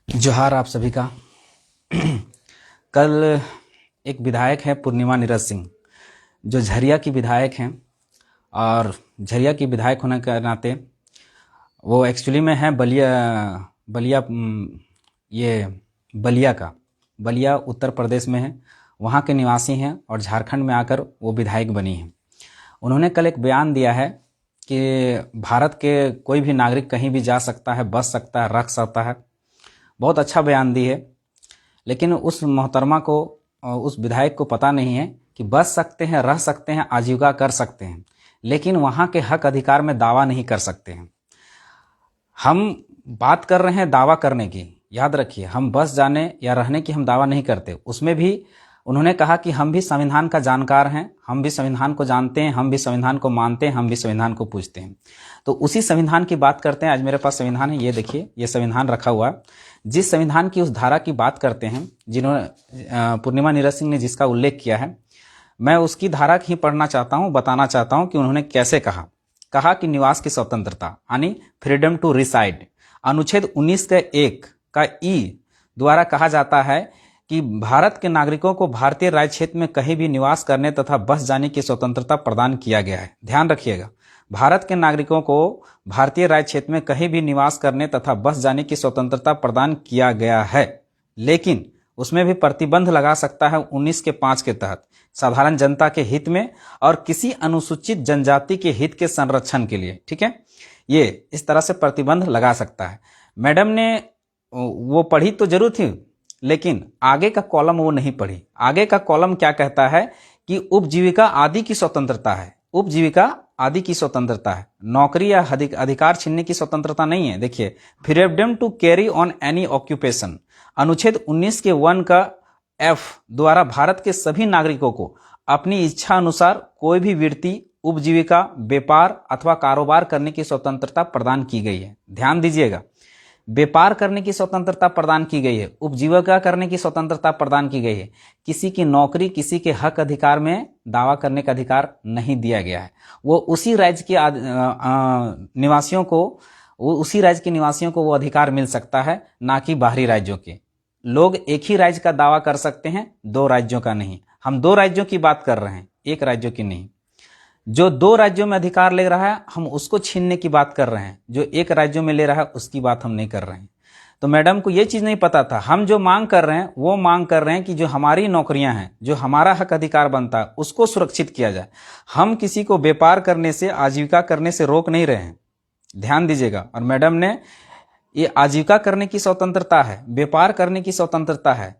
जोहार आप सभी का। कल एक विधायक है पूर्णिमा नीरज सिंह, जो झरिया की विधायक हैं, और झरिया की विधायक होने के नाते वो एक्चुअली में है बलिया बलिया ये बलिया उत्तर प्रदेश में है, वहाँ के निवासी हैं और झारखंड में आकर वो विधायक बनी हैं। उन्होंने कल एक बयान दिया है कि भारत के कोई भी नागरिक कहीं भी जा सकता है, बस सकता है, रख सकता है। बहुत अच्छा बयान दी है, लेकिन उस मोहतरमा को, उस विधायक को पता नहीं है कि बच सकते हैं, रह सकते हैं, आजीविका कर सकते हैं, लेकिन वहाँ के हक अधिकार में दावा नहीं कर सकते हैं। हम बात कर रहे हैं दावा करने की, याद रखिए, हम बस जाने या रहने की हम दावा नहीं करते। उसमें भी उन्होंने कहा कि हम भी संविधान का जानकार हैं, हम भी संविधान को जानते हैं, हम भी संविधान को मानते हैं, हम भी संविधान को पूजते हैं। तो उसी संविधान की बात करते हैं। आज मेरे पास संविधान है, ये देखिए, ये संविधान रखा हुआ है। जिस संविधान की उस धारा की बात करते हैं जिन्होंने पूर्णिमा नीरज सिंह ने जिसका उल्लेख किया है, मैं उसकी धारा ही पढ़ना चाहता हूँ, बताना चाहता हूँ कि उन्होंने कैसे कहा कि निवास की स्वतंत्रता यानी फ्रीडम टू रिसाइड, अनुच्छेद 19 के 1 का ई द्वारा कहा जाता है कि भारत के नागरिकों को भारतीय राज्य क्षेत्र में कहीं भी निवास करने तथा बस जाने की स्वतंत्रता प्रदान किया गया है। ध्यान रखिएगा, भारत के नागरिकों को भारतीय राज्य क्षेत्र में कहीं भी निवास करने तथा बस जाने की स्वतंत्रता प्रदान किया गया है, लेकिन उसमें भी प्रतिबंध लगा सकता है 19 के 5 के तहत, साधारण जनता के हित में और किसी अनुसूचित जनजाति के हित के संरक्षण के लिए। ठीक है, ये इस तरह से प्रतिबंध लगा सकता है। मैडम ने वो पढ़ी तो जरूर थी, लेकिन आगे का कॉलम वो नहीं पढ़ी। आगे का कॉलम क्या कहता है कि उपजीविका आदि की स्वतंत्रता है, उपजीविका आदि की स्वतंत्रता है, नौकरी या अधिकार छीनने की स्वतंत्रता नहीं है। देखिए, freedom to carry on any occupation, अनुच्छेद 19 के 1 का एफ द्वारा भारत के सभी नागरिकों को अपनी इच्छा अनुसार कोई भी वृत्ति, उपजीविका, व्यापार अथवा कारोबार करने की स्वतंत्रता प्रदान की गई है। ध्यान दीजिएगा, व्यापार करने की स्वतंत्रता प्रदान की गई है, उपजीविका करने की स्वतंत्रता प्रदान की गई है। किसी की नौकरी, किसी के हक अधिकार में दावा करने का अधिकार नहीं दिया गया है। वो उसी राज्य के निवासियों को वो अधिकार मिल सकता है, ना कि बाहरी राज्यों के। लोग एक ही राज्य का दावा कर सकते हैं, 2 राज्यों का नहीं। हम 2 राज्यों की बात कर रहे हैं, 1 राज्यों की नहीं। जो 2 राज्यों में अधिकार ले रहा है, हम उसको छीनने की बात कर रहे हैं। जो 1 राज्यों में ले रहा है, उसकी बात हम नहीं कर रहे हैं। तो मैडम को ये चीज नहीं पता था। हम जो मांग कर रहे हैं, वो मांग कर रहे हैं कि जो हमारी नौकरियां हैं, जो हमारा हक अधिकार बनता है, उसको सुरक्षित किया जाए। हम किसी को व्यापार करने से, आजीविका करने से रोक नहीं रहे हैं, ध्यान दीजिएगा। और मैडम ने ये आजीविका करने की स्वतंत्रता है, व्यापार करने की स्वतंत्रता है,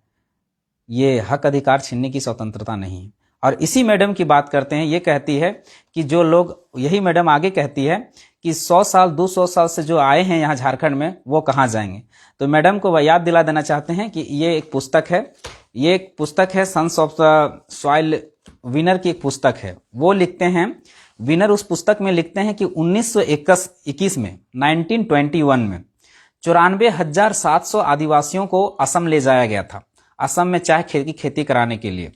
ये हक अधिकार छीनने की स्वतंत्रता नहीं। और इसी मैडम की बात करते हैं, ये कहती है कि जो लोग, यही मैडम आगे कहती है कि 100 साल 200 साल से जो आए हैं यहाँ झारखंड में, वो कहाँ जाएंगे। तो मैडम को याद दिला देना चाहते हैं कि ये एक पुस्तक है, ये एक पुस्तक है, sons of the soil winner की एक पुस्तक है। वो लिखते हैं, विनर उस पुस्तक में लिखते हैं कि 1921 में, 1921 में 94,700 आदिवासियों को असम ले जाया गया था, असम में चाय की खेती कराने के लिए।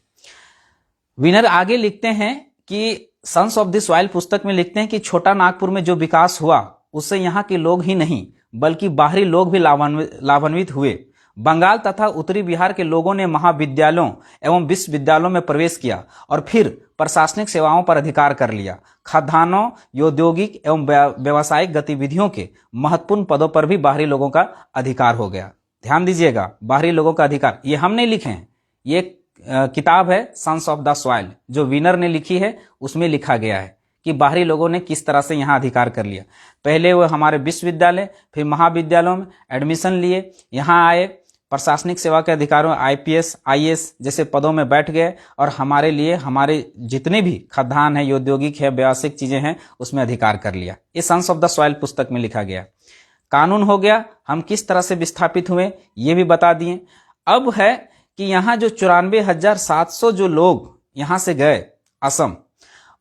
विनर आगे लिखते हैं कि सन्स ऑफ द सॉइल पुस्तक में लिखते हैं कि छोटा नागपुर में जो विकास हुआ, उससे यहाँ के लोग ही नहीं बल्कि बाहरी लोग भी लाभान्वित हुए। बंगाल तथा उत्तरी बिहार के लोगों ने महाविद्यालयों एवं विश्वविद्यालयों में प्रवेश किया और फिर प्रशासनिक सेवाओं पर अधिकार कर लिया। खाद्यान्नों, औद्योगिक एवं व्यावसायिक गतिविधियों के महत्वपूर्ण पदों पर भी बाहरी लोगों का अधिकार हो गया। ध्यान दीजिएगा, बाहरी लोगों का अधिकार, ये हम नहीं लिखे हैं, ये किताब है सन्स ऑफ द सॉइल जो विनर ने लिखी है, उसमें लिखा गया है कि बाहरी लोगों ने किस तरह से यहाँ अधिकार कर लिया। पहले वो हमारे विश्वविद्यालय, फिर महाविद्यालयों में एडमिशन लिए, यहाँ आए, प्रशासनिक सेवा के अधिकारों, IPS, IAS जैसे पदों में बैठ गए और हमारे लिए, हमारे जितने भी खाद्यान्न है, औद्योगिक है, व्यावसायिक चीजें हैं, उसमें अधिकार कर लिया। ये सन्स ऑफ द सॉइल पुस्तक में लिखा गया। कानून हो गया, हम किस तरह से विस्थापित हुए ये भी बता दिए। अब है कि यहाँ जो 94,700 जो लोग यहाँ से गए असम,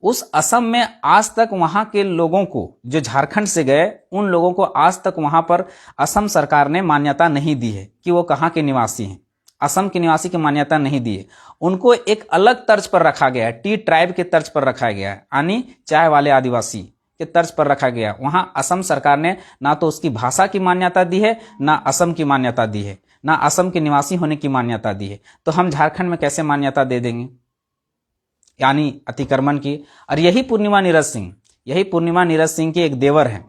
उस असम में आज तक वहां के लोगों को, जो झारखंड से गए, उन लोगों को आज तक वहां पर असम सरकार ने मान्यता नहीं दी है कि वो कहाँ के निवासी हैं। असम के निवासी की मान्यता नहीं दी है, उनको एक अलग तर्ज पर रखा गया है, टी ट्राइब के तर्ज पर रखा गया है, यानी चाय वाले आदिवासी। के तर्ज पर रखा गया। वहां असम सरकार ने ना तो उसकी भाषा की मान्यता दी है, ना असम की मान्यता दी है, ना असम के निवासी होने की मान्यता दी है। तो हम झारखंड में कैसे मान्यता दे देंगे, यानी अतिक्रमण की। और यही पूर्णिमा नीरज सिंह की एक देवर है,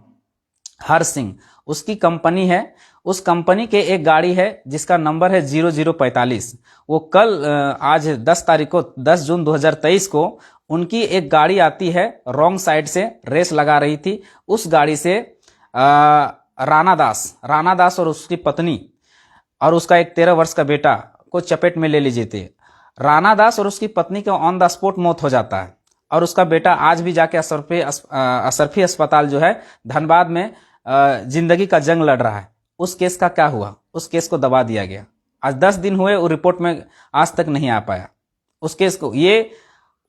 हर सिंह, उसकी कंपनी है। उस कंपनी के एक गाड़ी है जिसका नंबर है 0045। वो कल आज 10 जून 2023 को उनकी एक गाड़ी आती है, रॉन्ग साइड से रेस लगा रही थी। उस गाड़ी से राणा दास और उसकी पत्नी और उसका एक 13 वर्ष का बेटा को चपेट में ले लीजिए थे। राणा दास और उसकी पत्नी का ऑन द स्पॉट मौत हो जाता है और उसका बेटा आज भी जाके असरफी अस्पताल जो है धनबाद में जिंदगी का जंग लड़ रहा है। उस केस का क्या हुआ, उस केस को दबा दिया गया। आज 10 दिन हुए, वो रिपोर्ट में आज तक नहीं आ पाया उस केस को। ये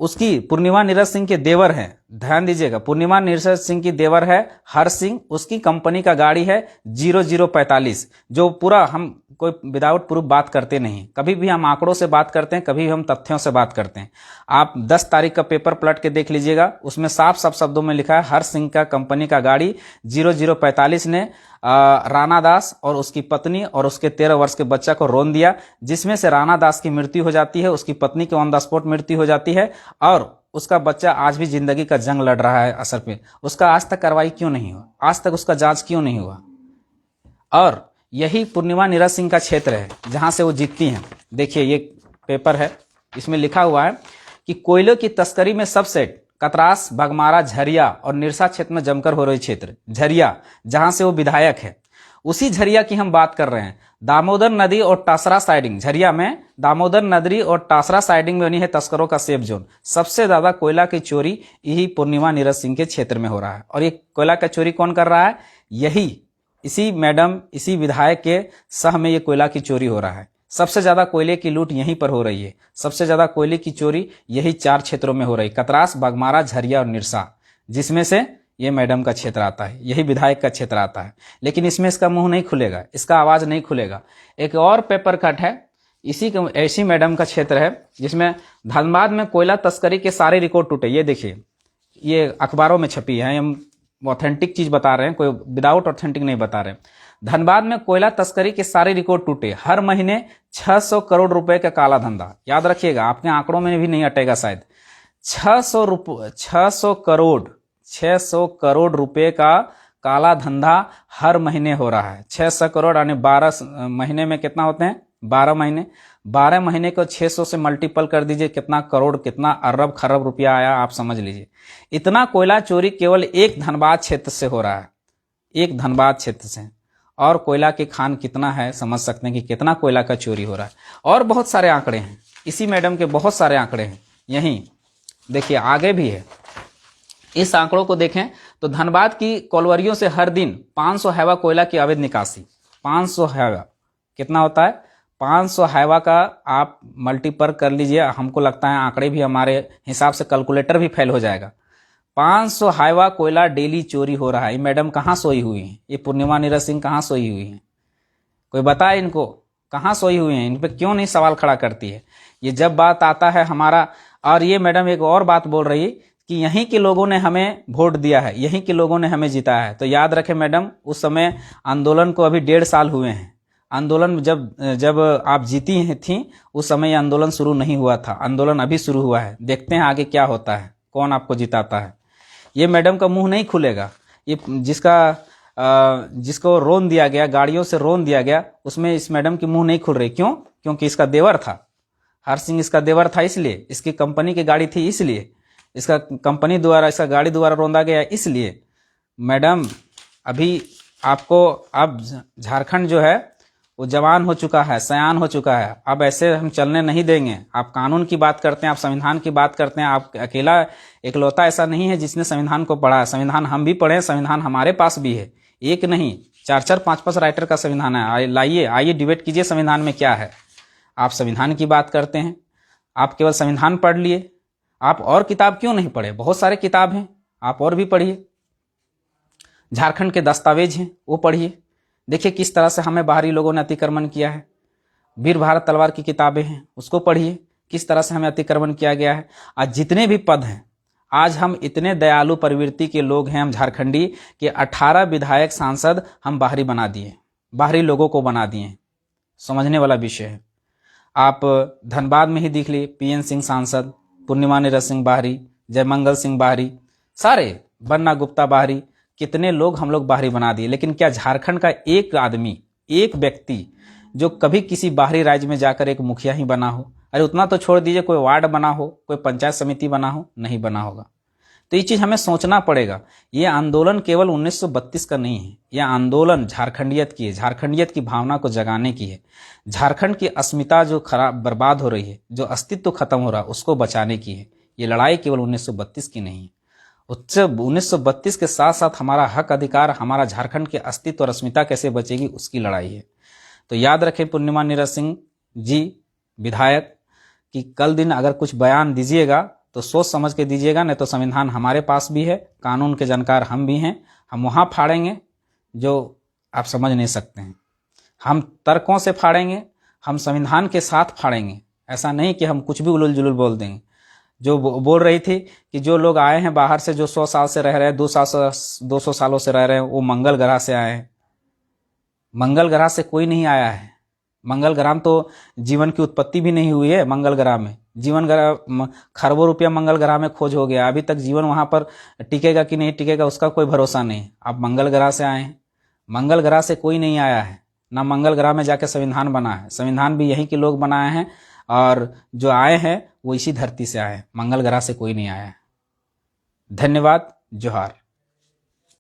उसकी पूर्णिमा नीरज सिंह के देवर हैं, ध्यान दीजिएगा, पूर्णिमा नीरज सिंह की देवर है हर सिंह। उसकी कंपनी का गाड़ी है 0045, जो पूरा हम कोई विदाउट प्रूफ बात करते नहीं, कभी भी हम आंकड़ों से बात करते हैं, कभी भी हम तथ्यों से बात करते हैं। आप 10 तारीख का पेपर पलट के देख लीजिएगा, उसमें साफ साफ शब्दों में लिखा है हर सिंह का कंपनी का गाड़ी 0045 ने राणा दास और उसकी पत्नी और उसके 13 वर्ष के बच्चा को रौंद दिया, जिसमें से राणा दास की मृत्यु हो जाती है, उसकी पत्नी की ऑन द स्पॉट मृत्यु हो जाती है और उसका बच्चा आज भी जिंदगी का जंग लड़ रहा है असर पे। उसका आज तक कार्रवाई क्यों नहीं हुआ, आज तक उसका जांच क्यों नहीं हुआ। और यही पूर्णिमा नीरज सिंह का क्षेत्र है जहां से वो जीतती हैं। देखिए ये पेपर है, इसमें लिखा हुआ है कि कोयले की तस्करी में सबसेट कतरास, बगमारा, झरिया और निरसा क्षेत्र में जमकर हो रही क्षेत्र। झरिया जहां से वो विधायक है, उसी झरिया की हम बात कर रहे हैं। दामोदर नदी और टासरा साइडिंग, झरिया में दामोदर नदी और टासरा साइडिंग में बनी है तस्करों का सेफ जोन। सबसे ज्यादा कोयला की चोरी यही पूर्णिमा नीरज सिंह के क्षेत्र में हो रहा है। और ये कोयला का चोरी कौन कर रहा है, यही इसी मैडम, इसी विधायक के सह में ये कोयला की चोरी हो रहा है। सबसे ज्यादा कोयले की लूट यहीं पर हो रही है, सबसे ज्यादा कोयले की चोरी यही 4 क्षेत्रों में हो रही, कतरास, बगमारा, झरिया और निरसा, जिसमें से ये मैडम का क्षेत्र आता है, यही विधायक का क्षेत्र आता है। लेकिन इसमें इसका मुंह नहीं खुलेगा, इसका आवाज नहीं खुलेगा। एक और पेपर कट है, ऐसी मैडम का क्षेत्र है जिसमें धनबाद में कोयला तस्करी के सारे रिकॉर्ड टूटे। ये देखिए, ये अखबारों में छपी है, हम ऑथेंटिक चीज बता रहे हैं, कोई विदाउट ऑथेंटिक नहीं बता रहे हैं। धनबाद में कोयला तस्करी के सारे रिकॉर्ड टूटे, हर महीने 600 करोड़ रुपए का काला धंधा। याद रखिएगा, आपके आंकड़ों में भी नहीं अटेगा शायद। 600 करोड़ रुपए का काला धंधा हर महीने हो रहा है। 600 करोड़ यानी 12 महीने में कितना होते हैं, 12 महीने। 12 महीने को 600 से मल्टीपल कर दीजिए, कितना करोड़, कितना अरब खरब रुपया आया, आप समझ लीजिए। इतना कोयला चोरी केवल एक धनबाद क्षेत्र से हो रहा है, एक धनबाद क्षेत्र से। और कोयला की खान कितना है, समझ सकते हैं कि कितना कोयला का चोरी हो रहा है। और बहुत सारे आंकड़े हैं, इसी मैडम के बहुत सारे आंकड़े हैं। यहीं देखिए आगे भी है। इस आंकड़ों को देखें तो धनबाद की कोलवरियों से हर दिन 500 हैवा कोयला की अवैध निकासी। 500 हैवा कितना होता है, 500 हैवा का आप मल्टीपल कर लीजिए। हमको लगता है आंकड़े भी हमारे हिसाब से कैलकुलेटर भी फेल हो जाएगा। 500 हैवा कोयला डेली चोरी हो रहा है। ये मैडम कहाँ सोई हुई है, ये पूर्णिमा नीरज सिंह कहाँ सोई हुई है, कोई बताए इनको कहाँ सोई हुई है, इन पे क्यों नहीं सवाल खड़ा करती है। ये जब बात आता है हमारा, और ये मैडम एक और बात बोल रही कि यहीं के लोगों ने हमें वोट दिया है, यहीं के लोगों ने हमें जिताया है। तो याद रखें मैडम, उस समय आंदोलन को अभी 1.5 साल हुए हैं। आंदोलन जब आप जीती थी उस समय आंदोलन शुरू नहीं हुआ था, आंदोलन अभी शुरू हुआ है। देखते हैं आगे क्या होता है, कौन आपको जिताता है। ये मैडम का मुंह नहीं खुलेगा। ये जिसको रोन दिया गया, गाड़ियों से रोन दिया गया, उसमें इस मैडम की मुंह नहीं खुल रही। क्यों? क्योंकि इसका देवर था, हर सिंह इसका देवर था, इसलिए इसकी कंपनी की गाड़ी थी, इसलिए इसका कंपनी द्वारा, इसका गाड़ी द्वारा रोंदा गया, इसलिए। मैडम अभी आपको, अब झारखंड जो है वो जवान हो चुका है, सयान हो चुका है। अब ऐसे हम चलने नहीं देंगे। आप कानून की बात करते हैं, आप संविधान की बात करते हैं। आप अकेला एकलौता ऐसा नहीं है जिसने संविधान को पढ़ा है। संविधान हम भी पढ़े, संविधान हमारे पास भी है, एक नहीं 4-4, 5-5 राइटर का संविधान है। लाइए, आइए डिबेट कीजिए संविधान में क्या है। आप संविधान की बात करते हैं, आप केवल संविधान पढ़ लिए, आप और किताब क्यों नहीं पढ़े? बहुत सारे किताब हैं, आप और भी पढ़िए। झारखंड के दस्तावेज हैं, वो पढ़िए। देखिए किस तरह से हमें बाहरी लोगों ने अतिक्रमण किया है। वीर भारत तलवार की किताबें हैं, उसको पढ़िए, किस तरह से हमें अतिक्रमण किया गया है। आज जितने भी पद हैं, आज हम इतने दयालु प्रवृत्ति के लोग हैं, हम झारखंडी, कि 18 विधायक सांसद हम बाहरी बना दिए, बाहरी लोगों को बना दिए। समझने वाला विषय है। आप धनबाद में ही देख लिए, पीएन सिंह सांसद, पूर्णिमा नीरज सिंह बाहरी, जयमंगल सिंह बाहरी, सारे, बन्ना गुप्ता बाहरी, कितने लोग हम लोग बाहरी बना दिए। लेकिन क्या झारखंड का एक आदमी, एक व्यक्ति जो कभी किसी बाहरी राज्य में जाकर एक मुखिया ही बना हो? अरे उतना तो छोड़ दीजिए, कोई वार्ड बना हो, कोई पंचायत समिति बना हो, नहीं बना होगा। तो ये चीज हमें सोचना पड़ेगा। ये आंदोलन केवल 1932 का नहीं है, यह आंदोलन झारखंडियत की है, झारखंडियत की भावना को जगाने की है, झारखंड की अस्मिता जो खराब बर्बाद हो रही है, जो अस्तित्व खत्म हो रहा है, उसको बचाने की है। ये लड़ाई केवल 1932 की नहीं है, उससे 1932 के साथ साथ हमारा हक अधिकार, हमारा झारखंड के अस्तित्व और अस्मिता कैसे बचेगी, उसकी लड़ाई है। तो याद रखें पूर्णिमा नीरज सिंह जी विधायक, कि कल दिन अगर कुछ बयान दीजिएगा तो सोच समझ के दीजिएगा, नहीं तो संविधान हमारे पास भी है, कानून के जानकार हम भी हैं, हम वहां फाड़ेंगे जो आप समझ नहीं सकते हैं। हम तर्कों से फाड़ेंगे, हम संविधान के साथ फाड़ेंगे। ऐसा नहीं कि हम कुछ भी उलझुल जुलूल बोल देंगे। जो बोल रही थी कि जो लोग आए हैं बाहर से, जो 100 साल से रह रहे हैं, 200 सालों से रह रहे हैं, वो मंगल ग्रह से आए हैं। मंगल ग्रह से कोई नहीं आया है। मंगल ग्रह में तो जीवन की उत्पत्ति भी नहीं हुई है। मंगल ग्रह में जीवन ग्रह, खरबों रुपया मंगल ग्रह में खोज हो गया, अभी तक जीवन वहां पर टिकेगा कि नहीं टिकेगा उसका कोई भरोसा नहीं। आप मंगल ग्रह से आए हैं, मंगल ग्रह से कोई नहीं आया है, ना मंगल ग्रह में जाके संविधान बना है। संविधान भी यहीं के लोग बनाए हैं, और जो आए हैं वो इसी धरती से आए हैं, मंगल ग्रह से कोई नहीं आया है। धन्यवाद, जोहार।